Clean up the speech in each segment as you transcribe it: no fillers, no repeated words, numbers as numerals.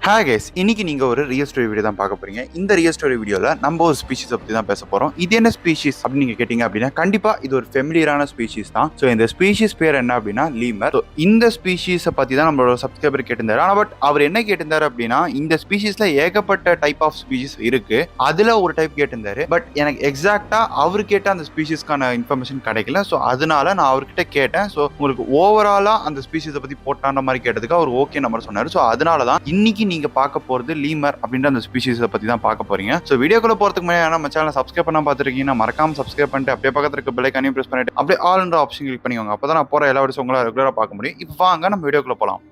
Hi guys, இன்னைக்கு நீங்க ஒரு ரியல் ஸ்டோரி வீடியோ தான் பார்க்க போறீங்க. இந்த ரியல் ஸ்டோரி வீடியோல நம்ம ஒரு ஸ்பீஷீஸ் பத்தி தான் பேச போறோம். இது என்ன ஸ்பீஷீஸ் அப்படின்னு நீங்க கேட்டீங்க அப்படின்னா கண்டிப்பா இது ஒரு ஃபெமிலியரான ஸ்பீஷீஸ் தான். ஸோ இந்த ஸ்பீஷீஸ் பேர் என்ன அப்படின்னா லீமர். ஸோ இந்த ஸ்பீஷீஸை பத்தி தான் நம்மளோட சப்ஸ்கிரைபர் கேட்டிருந்தாரு. ஆனால் பட் அவர் என்ன கேட்டிருந்தாரு அப்படின்னா இந்த ஸ்பீஷீஸ்ல ஏகப்பட்ட டைப் ஆஃப் ஸ்பீஷீஸ் இருக்கு, அதுல ஒரு டைப் கேட்டிருந்தாரு. பட் எனக்கு எக்ஸாக்டா அவர் கேட்ட அந்த ஸ்பீஷீஸ்க்கான இன்ஃபர்மேஷன் கிடைக்கல. ஸோ அதனால நான் அவர்கிட்ட கேட்டேன். ஸோ உங்களுக்கு ஓவராலா அந்த ஸ்பீஷீஸை பத்தி போட்டான மாதிரி கேட்டதுக்கு அவர் ஓகே நம்பர் சொன்னாரு. ஸோ அதனால தான் இன்னைக்கு நீங்க பார்க்க போறது லீமர் அப்படின்ற அந்த ஸ்பீஷீஸை பத்தி தான் பார்க்க போறீங்க. ஸோ வீடியோக்குள்ள போறதுக்கு முன்னாடி நம்ம சேனலை சப்ஸ்கிரைப் பண்ணா பார்த்துருக்கீங்கன்னா மறக்காம சப்ஸ்கிரைப் பண்ணிட்டு அப்படியே பக்கத்துல இருக்க பெல் ஐகானையும் பிரஸ் பண்ணிட்டு அப்படியே ஆல் என்ற ஆப்ஷன் கிளிக் பண்ணிக்கோங்க. அப்பதான் நான் போற எல்லா வீடியோஸ் உங்களால ரெகுலரா பார்க்க முடியும். இப்போ வாங்க நம்ம வீடியோக்குள்ள போலாம்.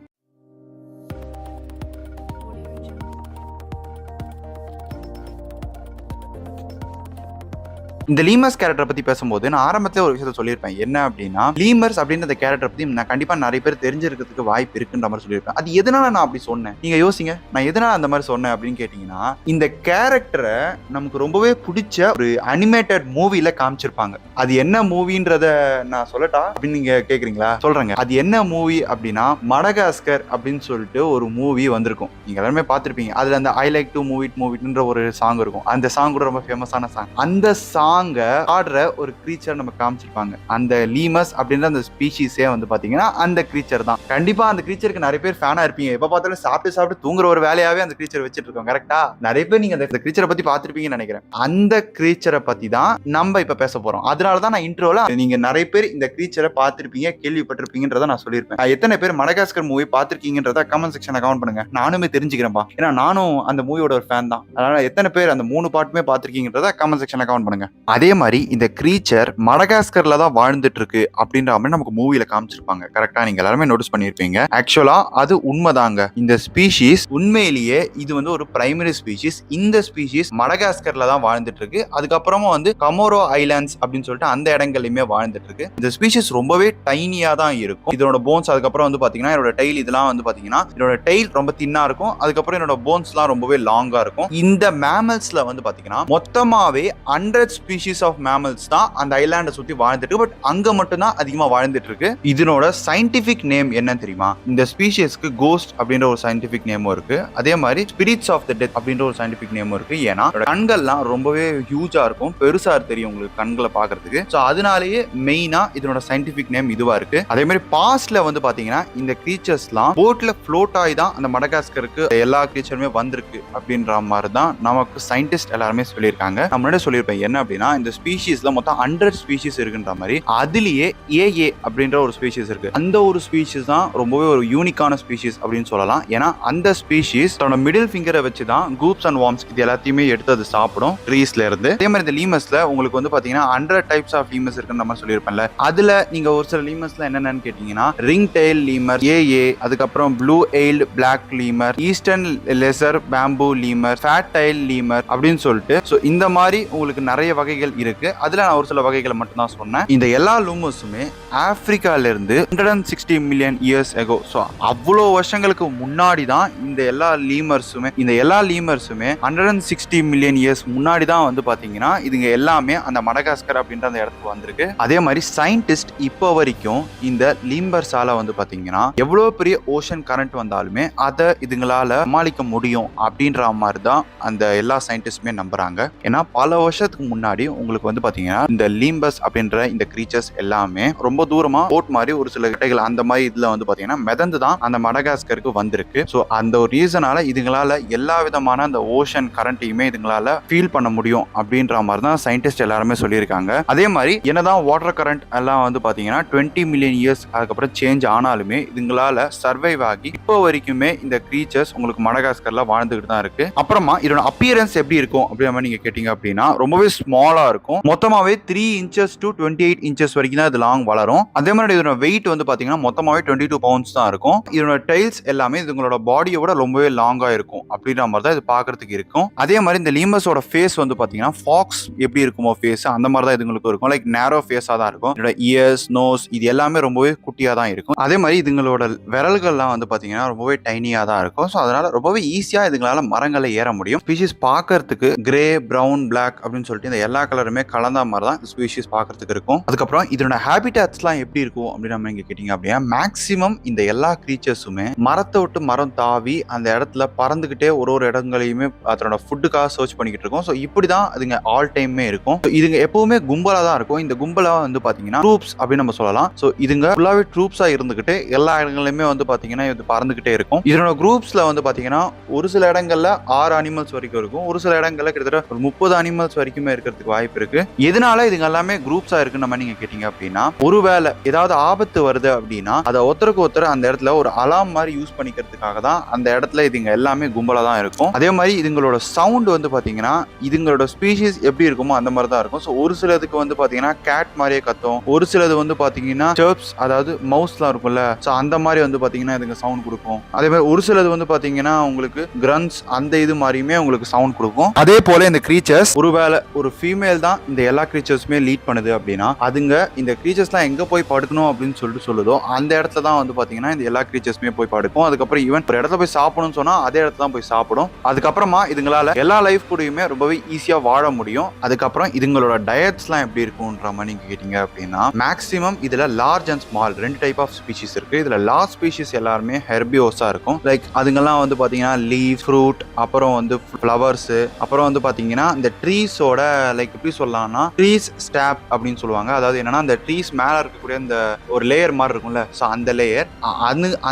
இந்த லீமர்ஸ் கேரக்டர் பத்தி பேசும்போது நான் ஆரம்பத்துல ஒரு விஷயத்த சொல்லியிருப்பேன். என்ன அப்படின்னா லீமர்ஸ் அப்படின்ற அந்த கேரக்டர் பத்தி நான் கண்டிப்பா நிறைய பேர் தெரிஞ்சிருக்கிறதுக்கு வாய்ப்பு இருக்குன்ற மாதிரி சொல்லியிருப்பேன். அது எதனால நான் அப்படி சொன்னேன் நீங்க யோசிங்க. நான் எதனால அந்த மாதிரி சொன்னேன் அப்படின்னு கேட்டீங்கன்னா, இந்த கேரக்டரை நமக்கு ரொம்பவே பிடிச்ச ஒரு அனிமேட்டட் மூவில காமிச்சிருப்பாங்க. அது என்ன மூவின்றத நான் சொல்லட்டா அப்படின்னு நீங்க கேக்குறீங்களா? சொல்றேங்க. அது என்ன மூவி அப்படின்னா மடகாஸ்கர் அப்படின்னு சொல்லிட்டு ஒரு மூவி வந்திருக்கும். நீங்க எல்லாருமே பார்த்திருப்பீங்க. அதுல அந்த ஐ லைக் டு மூவ் இட்ன்ற ஒரு சாங் இருக்கும். அந்த சாங் கூட ரொம்ப ஃபேமஸான சாங். அந்த சாங் ஆடுற ஒரு கிரீச்சர் நம்ம காமிச்சிருப்பாங்க. அந்த லீமஸ் அப்படின்ற அந்த ஸ்பீஷீஸே வந்து பாத்தீங்கன்னா அந்த கிரீச்சர் தான். கண்டிப்பா அந்த கிரீச்சருக்கு நிறைய பேர் ஃபேனா இருப்பீங்க. எப்ப பார்த்தாலும் சாப்பிட்டு தூங்குற ஒரு வேலையாவே அந்த கிரீச்சர் வச்சிட்டு இருக்கோம். கரெக்டா? நிறைய பேர் நீங்க அந்த கிரீச்சரை பத்தி பார்த்திருப்பீங்கன்னு நினைக்கிறேன். அந்த கிரீச்சரை பத்தி தான் நம்ம இப்ப பேச போறோம். அதனாலதான் நான் இன்ட்ரோல நீங்க நிறைய பேர் இந்த கிரீச்சரை பார்த்திருப்பீங்க, கேள்விப்பட்டிருப்பீங்கன்றத நான் சொல்லியிருப்பேன். எத்தனை பேர் மடகாஸ்கர் மூவி பார்த்திருக்கீங்கன்றத கமெண்ட் செக்ஷன்ல கமெண்ட் பண்ணுங்க. நானுமே தெரிஞ்சுக்கிறேன்ப்பா. ஏன்னா நானும் அந்த மூவியோட ஒரு ஃபேன் தான். அதனால எத்தனை பேர் அந்த 3 பார்ட்டுமே பார்த்திருக்கீங்கன்றத கமெண்ட் செக்ஷன்ல கமெண்ட் பண்ணுங்க. அதே மாதிரி இந்த கிரீச்சர் மடகாஸ்கர்ல தான் வாழ்ந்துட்டு இருக்கு அப்படின்ற மாதிரி நமக்கு மூவில காமிச்சிருப்பாங்க. கரெக்டா? நீங்க எல்லாருமே நோட்டீஸ் பண்ணிருப்பீங்க. ஆக்சுவலா அது உண்மைதாங்க. இந்த ஸ்பீஷீஸ் உண்மையிலேயே இது வந்து ஒரு பிரைமரி ஸ்பீஷீஸ். இந்த ஸ்பீஷீஸ் மடகாஸ்கர்ல தான் வாழ்ந்துட்டு இருக்கு. அதுக்கப்புறமா வந்து கமோரோ ஐலாண்ட்ஸ் அப்படின்னு சொல்லிட்டு அந்த இடங்கள்லயுமே வாழ்ந்துட்டு இருக்கு. இந்த ஸ்பீஷீஸ் ரொம்பவே டைனியா தான் இருக்கும். இதோட போன்ஸ் அதுக்கப்புறம் வந்து பாத்தீங்கன்னா இதோட டெய்ல் இதெல்லாம் வந்து பாத்தீங்கன்னா இதோட டெய்ல் ரொம்ப தின்னா இருக்கும். அதுக்கப்புறம் இதோட போன்ஸ் எல்லாம் ரொம்பவே லாங்கா இருக்கும். இந்த மேமல்ஸ்ல வந்து பாத்தீங்கன்னா மொத்தமாவே 100 ஸ்பீஷீஸ் ஆஃப் மேமல்ஸ் தான் அந்த ஐலாண்டை சுத்தி வாழ்ந்துட்டு இருக்கு. பட் அங்க மட்டும் தான் அதிகமா வாழ்ந்துட்டு இருக்கு. இதனோட சயின்டிபிக் நேம் என்ன தெரியுமா? இந்த ஸ்பீஷீஸ்க்கு கோஸ்ட் அப்படின்ற ஒரு சயின்டிபிக் நேமும் இருக்கு. அதே மாதிரி ஸ்பிரிட்ஸ் ஆஃப் தி டெத் அப்படின்ற ஒரு சயின்டிபிக் நேமும் இருக்கு. ஏன்னா கண்கள்லாம் ரொம்பவே ஹியூஜா இருக்கும், பெருசா தெரியும் உங்களுக்கு கண்களை பாக்குறதுக்கு. சோ அதனாலேயே மெயினா இதனோட சயின்டிபிக் நேம் இதுவா இருக்கு. அதே மாதிரி பாஸ்ட்ல வந்து பாத்தீங்கன்னா இந்த கிரீச்சர்ஸ்லாம் போட்ல ஃப்ளோட் ஆகி தான் அந்த மடகாஸ்கருக்கு எல்லா கிரீச்சருமே வந்திருக்கு அப்படின்ற மாதிரி தான் நமக்கு சயின்டிஸ்ட் எல்லாருமே சொல்லியிருக்காங்க. நான் முன்னாடி சொல்லியிருப்பேன் என்ன அப்படின்னா இந்த ஸ்பீஷீஸ்ல மொத்தம் 100 ஸ்பீஷீஸ் இருக்குன்ற மாதிரி அதுலயே ஏஏ அப்படின்ற ஒரு ஸ்பீஷீஸ் இருக்கு. அந்த ஒரு ஸ்பீஷீஸ் தான் ரொம்பவே ஒரு யூனிக்கான ஸ்பீஷீஸ் அப்படின்னு சொல்லலாம். ஏன்னா அந்த ஸ்பீஷீஸ் தன்னோட மிடில் ஃபிங்கரை வச்சு தான் கூப்ஸ் அண்ட் வார்ம்ஸ் இது எல்லாத்தையுமே எடுத்து அது சாப்பிடும் ட்ரீஸ்ல இருந்து. அதே மாதிரி இந்த லீமஸ்ல உங்களுக்கு வந்து பாத்தீங்கன்னா 100 டைப்ஸ் ஆஃப் லீமஸ் இருக்குன்னு நம்ம சொல்லியிருப்பேன்ல. அதுல நீங்க ஒரு சில லீமஸ்ல என்னென்னு கேட்டீங்கன்னா ரிங் டெயில் லீமர், ஏஏ, அதுக்கப்புறம் blue eyed black lemur, eastern lesser bamboo lemur, fat tail lemur அப்படின்னு சொல்லிட்டு சோ இந்த மாதிரி உங்களுக்கு நிறைய வகைகள் இருக்கு. அதுல நான் ஒரு சில வகைகளை மட்டும் தான் சொன்னேன். இந்த எல்லா லூமஸுமே ஆப்பிரிக்கால இருந்து 160 மில்லியன் இயர்ஸ் எகோ, சோ அவ்வளோ வருஷங்களுக்கு முன்னாடி தான் இந்த எல்லா லீமர்ஸுமே 160 மில்லியன் இயர்ஸ் முன்னாடி தான் வந்து பாத்தீங்கன்னா இதுங்க எல்லாமே அந்த மடகாஸ்கர் அப்படின்ற அந்த இடத்துக்கு வந்திருக்கு. அதே மாதிரி சயின்டிஸ்ட் இப்போ வரைக்கும் இந்த லீமர்ஸால வந்து பாத்தீங்கன்னா எவ்வளவு பெரிய ஓஷன் கரண்ட் வந்தாலுமே அதை இதுங்களால சமாளிக்க முடியும் அப்படின்ற மாதிரி தான் அந்த எல்லா சயின்டிஸ்டுமே நம்புறாங்க. ஏன்னா பல வருஷத்துக்கு முன்னாடி உங்களுக்கு வந்து பாத்தீங்கன்னா இந்த லீம்பஸ் அப்படின்ற இந்த கிரீச்சர்ஸ் எல்லாமே ரொம்ப தூரமா போட் மாதிரி ஒரு சில கட்டைகள் அந்த மாதிரி இதுல வந்து பாத்தீங்கன்னா மிதந்து தான் அந்த மடகாஸ்கருக்கு வந்திருக்கு. சோ அந்த ஒரு ரீசனால இதுங்களால எல்லா விதமான அந்த ஓஷன் கரண்ட்டையுமே இதுங்களால ஃபீல் பண்ண முடியும் அப்படின்ற மாதிரி தான் சயின்டிஸ்ட் எல்லாருமே சொல்லியிருக்காங்க. அதே மாதிரி என்னதான் வாட்டர் கரண்ட் எல்லாம் வந்து பாத்தீங்கன்னா 20 மில்லியன் இயர்ஸ் அதுக்கப்புறம் சேஞ்ச் ஆனாலுமே இதுங்களால சர்வைவ் ஆகி இப்போ வரைக்குமே இந்த கிரீச்சர்ஸ் உங்களுக்கு மடகாஸ்கர்ல வாழ்ந்துகிட்டு தான் இருக்கு. அப்புறமா இதோட அப்பியரன்ஸ் எப்படி இருக்கும் அப்படின்ற நீங்க கேட்டீங்க அப்படின்னா ரொம்பவே ஸ்மாலா இருக்கும். மொத்தமாவே 3 inches to 28 inches வரைக்கும் தான் இது லாங் வளரும். அதே மாதிரி இதோட வெயிட் வந்து பாத்தீங்கன்னா மொத்தமாவே 22 pounds தான் இருக்கும். இதோட டைல்ஸ் எல்லாமே இதுங்களோட பாடியோட ரொம்பவே லாங்கா இருக்கும் அப்படின்ற மாதிரி தான் இது பாக்குறதுக்கு இருக்கும். அதே மாதிரி இந்த லீமஸோட ஃபேஸ் வந்து பாத்தீங்கன்னா ஃபாக்ஸ் எப்படி இருக்குமோ ஃபேஸ் அந்த மாதிரி தான் இதுங்களுக்கு இருக்கும். லைக் நேரோ ஃபேஸா தான் இருக்கும். இதோட இயர்ஸ், நோஸ் இது எல்லாமே ரொம்பவே குட்டியா தான் இருக்கும். அதே மாதிரி இதுங்களோட விரல்கள்லாம் வந்து பாத்தீங்கன்னா ரொம்பவே டைனியா தான் இருக்கும். ஸோ அதனால ரொம்பவே ஈஸியா இதுங்களால மரங்களை ஏற முடியும். ஸ்பீஷீஸ் பாக்குறதுக்கு கிரே, பிரவுன், பிளாக் அப்படின்னு சொல்லிட்டு இந்த எல்லா கலருமே கலந்த மாதிரி தான் ஸ்பீஷிஸ் பார்க்கறதுக்கு இருக்கும். அதுக்கப்புறம் இதனோட ஹேபிட்டாட்ஸ்லாம் எப்படி இருக்கும் அப்படின்னு நம்ம இங்க கேட்டீங்க அப்படின்னா, மேக்ஸிமம் இந்த எல்லா கிரீச்சர்ஸுமே மரத்தை விட்டு மரம் தாவி அந்த இடத்துல பறந்துகிட்டே ஒரு இடங்களையுமே அதனோட ஃபுட்டுக்காக சர்ச் பண்ணிக்கிட்டு இருக்கும். ஸோ இப்படிதான் அதுங்க ஆல் டைமே இருக்கும். இதுங்க எப்பவுமே கும்பலா தான் இருக்கும். இந்த கும்பலா வந்து பாத்தீங்கன்னா ட்ரூப்ஸ் அப்படின்னு நம்ம சொல்லலாம். ஸோ இதுங்க ஃபுல்லாவே ட்ரூப்ஸா இருந்துகிட்டு எல்லா இடங்களிலுமே வந்து பாத்தீங்கன்னா இது பறந்துகிட்டே இருக்கும். இதனோட குரூப்ஸ்ல வந்து பாத்தீங்கன்னா ஒரு சில இடங்கள்ல 6 அனிமல்ஸ் வரைக்கும் இருக்கும். ஒரு சில இடங்கள்ல கிட்டத்தட்ட ஒரு 30 அனிமல்ஸ் வரைக்குமே இருக்கிறதுக்கு வாய்ப்பு இருக்கு. எதனால இதுங்க எல்லாமே குரூப்ஸா இருக்குன்னு நம்ம நீங்க கேட்டீங்க அப்படின்னா, ஒருவேளை ஏதாவது ஆபத்து வருது அப்படின்னா அதை ஒருத்தருக்கு அந்த இடத்துல ஒரு அலாம் மாதிரி யூஸ் பண்ணிக்கிறதுக்காக தான் அந்த இடத்துல இதுங்க எல்லாமே கும்பலா தான் இருக்கும். அதே மாதிரி இதுங்களோட சவுண்ட் வந்து பாத்தீங்கன்னா இதுங்களோட ஸ்பீஷிஸ் எப்படி இருக்குமோ அந்த மாதிரி தான் இருக்கும். ஸோ ஒரு சிலதுக்கு வந்து பாத்தீங்கன்னா கேட் மாதிரியே கத்தும். ஒரு சிலது வந்து பாத்தீங்கன்னா சர்ப்ஸ், அதாவது மவுஸ்லாம் இருக்கும்ல, ஸோ அந்த மாதிரி வந்து பாத்தீங்கன்னா இதுங்க சவுண்ட் கொடுக்கும். அதே மாதிரி ஒரு சிலது வந்து பாத்தீங்கன்னா உங்களுக்கு கிரன்ஸ் அந்த இது மாதிரியுமே உங்களுக்கு சவுண்ட் கொடுக்கும். அதே போல இந்த கிரீச்சர்ஸ் ஒருவேளை ஒரு ஃபீமேல் தான் இந்த எல்லா கிரீச்சர்ஸுமே லீட் பண்ணுது அப்படின்னா அதுங்க இந்த கிரீச்சர்ஸ்லாம் எங்க போய் படுக்கணும் அப்படின்னு சொல்லுதோ அந்த இடத்துல தான் வந்து பாத்தீங்கன்னா இந்த எல்லா கிரீச்சர்ஸுமே போய் படுக்கும். அதுக்கப்புறம் ஈவன் ஒரு இடத்துல போய் சாப்பிடணும்னு சொன்னா அதே இடத்துல தான் போய் சாப்பிடும். அதுக்கப்புறமா இதுங்களால எல்லா லைஃப் கூடயுமே ரொம்பவே ஈஸியா வாழ முடியும். அதுக்கப்புறம் இதுங்களோட டயட்ஸ்லாம் எப்படி இருக்கும்ன்ற மாதிரி நீங்க கேட்டீங்க அப்படின்னா, மேக்ஸிமம் இதுல large and small 2 type of species இருக்கு. இதுல லார்ஜ் ஸ்பீஷிஸ் எல்லாருமே ஹெர்பியோஸா இருக்கும். லைக் அதுங்கெல்லாம் வந்து பாத்தீங்கன்னா லீவ், ஃப்ரூட், அப்புறம் வந்து ஃப்ளவர்ஸ், அப்புறம் வந்து பாத்தீங்கன்னா இந்த ட்ரீஸோட லைக் எப்படி சொல்லலாம்னா ட்ரீஸ் ஸ்டாப் அப்படின்னு சொல்லுவாங்க. அதாவது என்னன்னா அந்த ட்ரீஸ் மேல இருக்கக்கூடிய இந்த ஒரு லேயர் மாதிரி இருக்கும்ல, ஸோ அந்த லேயர்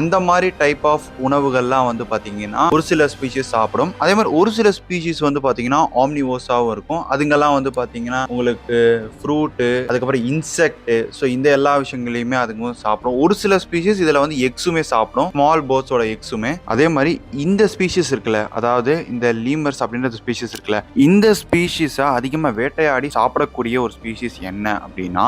அந்த மாதிரி டைப் ஆஃப் உணவுகள்லாம் வந்து பாத்தீங்கன்னா ஒரு சில ஸ்பீஷிஸ் சாப்பிடும். அதே மாதிரி ஒரு சில ஸ்பீஷிஸ் வந்து பாத்தீங்கன்னா ஆம்னிவோஸாவும் இருக்கும். அதுங்கெல்லாம் வந்து பாத்தீங்கன்னா உங்களுக்கு ஃப்ரூட்டு, அதுக்கப்புறம் இன்செக்ட், ஸோ இந்த எல்லா விஷயங்களையுமே அதுங்க சாப்பிடும். ஒரு சில ஸ்பீஷிஸ் இதுல வந்து எக்ஸுமே சாப்பிடும், ஸ்மால் பேர்ட்ஸோட எக்ஸுமே. அதே மாதிரி இந்த ஸ்பீஷிஸ் இருக்குல்ல, அதாவது இந்த லீமர்ஸ் அப்படின்ற ஸ்பீஷிஸ் இருக்குல்ல, இந்த ஸ்பீஷிஸை அதிகமா வேட்டையாடி சாப்பிடக்கூடிய ஒரு ஸ்பீஷிஸ் என்ன அப்படின்னா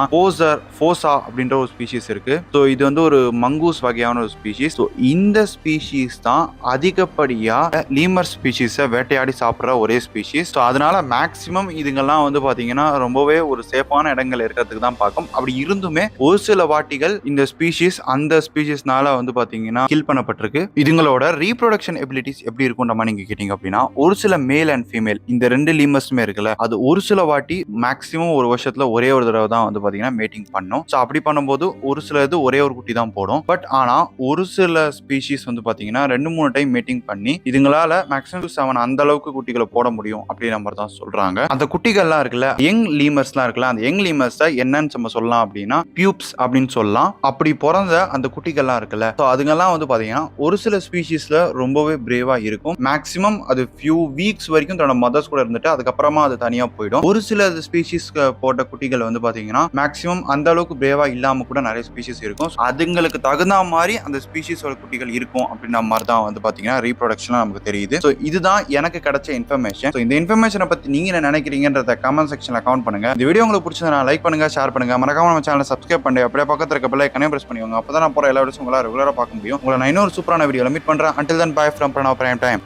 ஃபோசா அப்படின்ற ஒரு ஸ்பீஷிஸ் இருக்கு. ஸோ இது வந்து ஒரு மங்கூஸ் வகையான ஒரு ஸ்பீஷிஸ். ஸோ இந்த ஸ்பீஷிஸ் தான் அதிகப்படியா லீமர் ஸ்பீஷிஸை வேட்டையாடி சாப்பிட்ற ஒரே ஸ்பீஷிஸ். ஸோ அதனால மேக்சிமம் இதுங்கெல்லாம் வந்து பாத்தீங்கன்னா ரொம்பவே ஒரு சேஃபான இடங்கள் இருக்கிறதுக்கு தான் பார்க்கும். அப்படி இருந்துமே ஒரு சில வாட்டிகள் இந்த ஸ்பீஷிஸ் அந்த ஸ்பீஷிஸ்னால வந்து பாத்தீங்கன்னா கில் பண்ணப்பட்டிருக்கு. இதுங்களோட ரீப்ரொடக்ஷன் எபிலிட்டிஸ் எப்படி இருக்கும் நம்ம நீங்க கேட்டீங்க அப்படின்னா, ஒரு சில மேல் அண்ட் ஃபீமேல் இந்த 2 லீமர்ஸுமே இருக்குல்ல, அது ஒரு சில வாட்டி மேக்ஸிமம் ஒரு வருஷத்துல ஒரே ஒரு தடவை தான் வந்து பாத்தீங்கன்னா மேட்டிங் பண்ணும். ஸோ அப்படி பண்ணும்போது ஒரு சில இது ஒரே ஒரு குட்டி தான் போடும். பட் ஆனா ஒரு சில ஸ்பீஷிஸ் வந்து பாத்தீங்கன்னா 2-3 டைம் மேட்டிங் பண்ணி இதுங்களால மேக்ஸிமம் 7 அந்த அளவுக்கு குட்டிகளை போட முடியும் அப்படின்ற மாதிரி தான் சொல்றாங்க. அந்த குட்டிகள்லாம் இருக்குல்ல, யங் லீமர்ஸ்லாம் இருக்குல்ல, அந்த யங் லீமர்ஸை என்னன்னு நம்ம சொல்லலாம் அப்படின்னா பியூப்ஸ் அப்படின்னு சொல்லலாம். அப்படி பிறந்த அந்த குட்டிகள்லாம் இருக்குல்ல, ஸோ அதுங்கெல்லாம் வந்து பாத்தீங்கன்னா ஒரு சில ஸ்பீஷிஸ்ல ரொம்பவே பிரேவா இருக்கும். மேக்ஸிமம் அது ஃபியூ வீக்ஸ் வரைக்கும் தன்னோட மதர்ஸ் கூட இருந்துட்டு அதுக்கப்புறமா அது தனியா போயிடும். ஒரு சில ஸ்பீஷிஸ் போட்ட குட்டிகள் வந்து பாத்தீங்கன்னா மேக்ஸிமம் அந்த அளவுக்கு பிரேவா இல்லாம கூட நிறைய ஸ்பீஷிஸ் இருக்கும். அதுங்களுக்கு தகுந்த மாதிரி அந்த ஸ்பீஷிஸோட குட்டிகள் இருக்கும் அப்படின்ற மாதிரி தான் வந்து பாத்தீங்கன்னா ரீப்ரொடக்ஷன் நமக்கு தெரியுது. ஸோ இதுதான் எனக்கு கிடைச்ச இன்ஃபர்மேஷன். ஸோ இந்த இன்ஃபர்மேஷனை பத்தி நீங்க என்ன நினைக்கிறீங்கன்றத கமெண்ட் செக்ஷன்ல கமெண்ட் பண்ணுங்க. இந்த வீடியோ உங்களுக்கு பிடிச்சதுனா லைக் பண்ணுங்க, ஷேர் பண்ணுங்க, மறக்காம நம்ம சேனலை சப்ஸ்கிரைப் பண்ணி அப்படியே பக்கத்துல இருக்க பெல் ஐகானை பிரஸ் பண்ணிக்கோங்க. அப்பதான் நான் போற எல்லா வீடியோஸும் உங்களால ரெகுலரா பார்க்க முடியும். உங்களை நான் இன்னொரு சூப்பரான வீடியோல மீட் பண்றேன். Until then, bye from Pranav Prime Time.